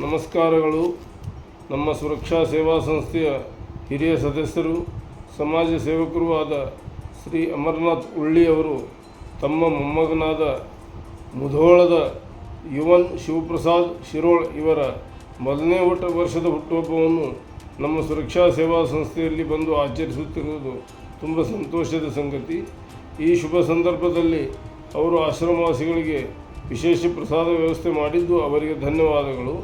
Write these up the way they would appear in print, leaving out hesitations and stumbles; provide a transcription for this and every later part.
ನಮಸ್ಕಾರಗಳು. ನಮ್ಮ ಸುರಕ್ಷಾ ಸೇವಾ ಸಂಸ್ಥೆಯ ಹಿರಿಯ ಸದಸ್ಯರು, ಸಮಾಜ ಸೇವಕರೂ ಆದ ಶ್ರೀ ಅಮರನಾಥ್ ಉಳ್ಳಿ ಅವರು ತಮ್ಮ ಮೊಮ್ಮಗನಾದ ಮುಧೋಳದ ಯುವನ್ ಶಿವಪ್ರಸಾದ್ ಶಿರೋಳ್ ಇವರ ಮೊದಲನೇ ವರ್ಷದ ಹುಟ್ಟುಹಬ್ಬವನ್ನು ನಮ್ಮ ಸುರಕ್ಷಾ ಸೇವಾ ಸಂಸ್ಥೆಯಲ್ಲಿ ಬಂದು ಆಚರಿಸುತ್ತಿರುವುದು ತುಂಬ ಸಂತೋಷದ ಸಂಗತಿ. ಈ ಶುಭ ಸಂದರ್ಭದಲ್ಲಿ ಅವರು ಆಶ್ರಮವಾಸಿಗಳಿಗೆ ವಿಶೇಷ ಪ್ರಸಾದ ವ್ಯವಸ್ಥೆ ಮಾಡಿದ್ದು ಅವರಿಗೆ ಧನ್ಯವಾದಗಳು.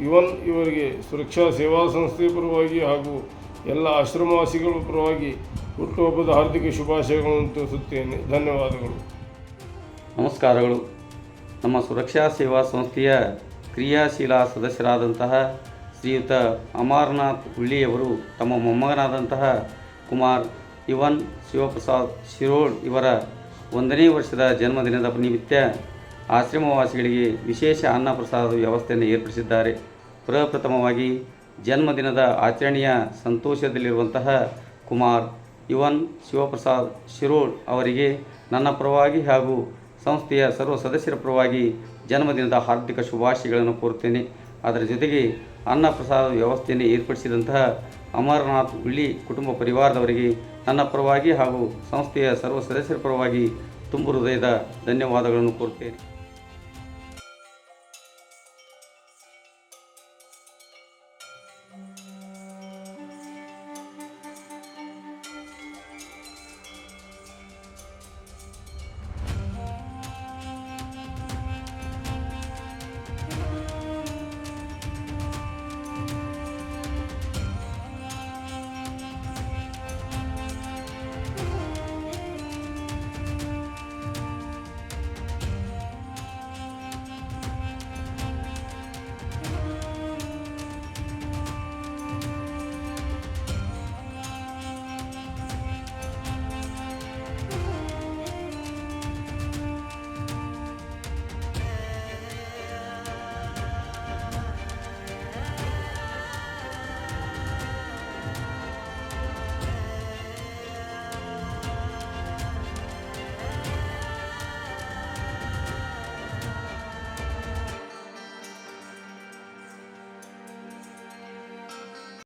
ಯುವನ್ ಇವರಿಗೆ ಸುರಕ್ಷಾ ಸೇವಾ ಸಂಸ್ಥೆಯ ಪರವಾಗಿ ಹಾಗೂ ಎಲ್ಲ ಆಶ್ರಮವಾಸಿಗಳ ಪರವಾಗಿ ಹುಟ್ಟುಹಬ್ಬದ ಹಾರ್ದಿಕ ಶುಭಾಶಯಗಳನ್ನು ತಿಳಿಸುತ್ತೇನೆ. ಧನ್ಯವಾದಗಳು. ನಮಸ್ಕಾರಗಳು. ನಮ್ಮ ಸುರಕ್ಷಾ ಸೇವಾ ಸಂಸ್ಥೆಯ ಕ್ರಿಯಾಶೀಲ ಸದಸ್ಯರಾದಂತಹ ಶ್ರೀಯುತ ಅಮರನಾಥ್ ಉಳ್ಳಿಯವರು ತಮ್ಮ ಮೊಮ್ಮಗನಾದಂತಹ ಕುಮಾರ್ ಯುವನ್ ಶಿವಪ್ರಸಾದ್ ಶಿರೋಳ್ ಇವರ 1ನೇ ವರ್ಷದ ಜನ್ಮದಿನದ ನಿಮಿತ್ತ ಆಶ್ರಮವಾಸಿಗಳಿಗೆ ವಿಶೇಷ ಅನ್ನ ಪ್ರಸಾದ ವ್ಯವಸ್ಥೆಯನ್ನು ಏರ್ಪಡಿಸಿದ್ದಾರೆ. ಪ್ರಪ್ರಥಮವಾಗಿ ಜನ್ಮದಿನದ ಆಚರಣೆಯ ಸಂತೋಷದಲ್ಲಿರುವಂತಹ ಕುಮಾರ್ ಯುವನ್ ಶಿವಪ್ರಸಾದ್ ಶಿರೋಳ್ ಅವರಿಗೆ ನನ್ನ ಪರವಾಗಿ ಹಾಗೂ ಸಂಸ್ಥೆಯ ಸರ್ವ ಸದಸ್ಯರ ಪರವಾಗಿ ಜನ್ಮದಿನದ ಹಾರ್ದಿಕ ಶುಭಾಶಯಗಳನ್ನು ಕೋರುತ್ತೇನೆ. ಅದರ ಜೊತೆಗೆ ಅನ್ನ ಪ್ರಸಾದ ವ್ಯವಸ್ಥೆಯನ್ನು ಏರ್ಪಡಿಸಿದಂತಹ ಅಮರನಾಥ್ ಉಳ್ಳಿ ಕುಟುಂಬ ಪರಿವಾರದವರಿಗೆ ನನ್ನ ಪರವಾಗಿ ಹಾಗೂ ಸಂಸ್ಥೆಯ ಸರ್ವ ಸದಸ್ಯರ ಪರವಾಗಿ ತುಂಬು ಹೃದಯದ ಧನ್ಯವಾದಗಳನ್ನು ಕೋರುತ್ತೇನೆ.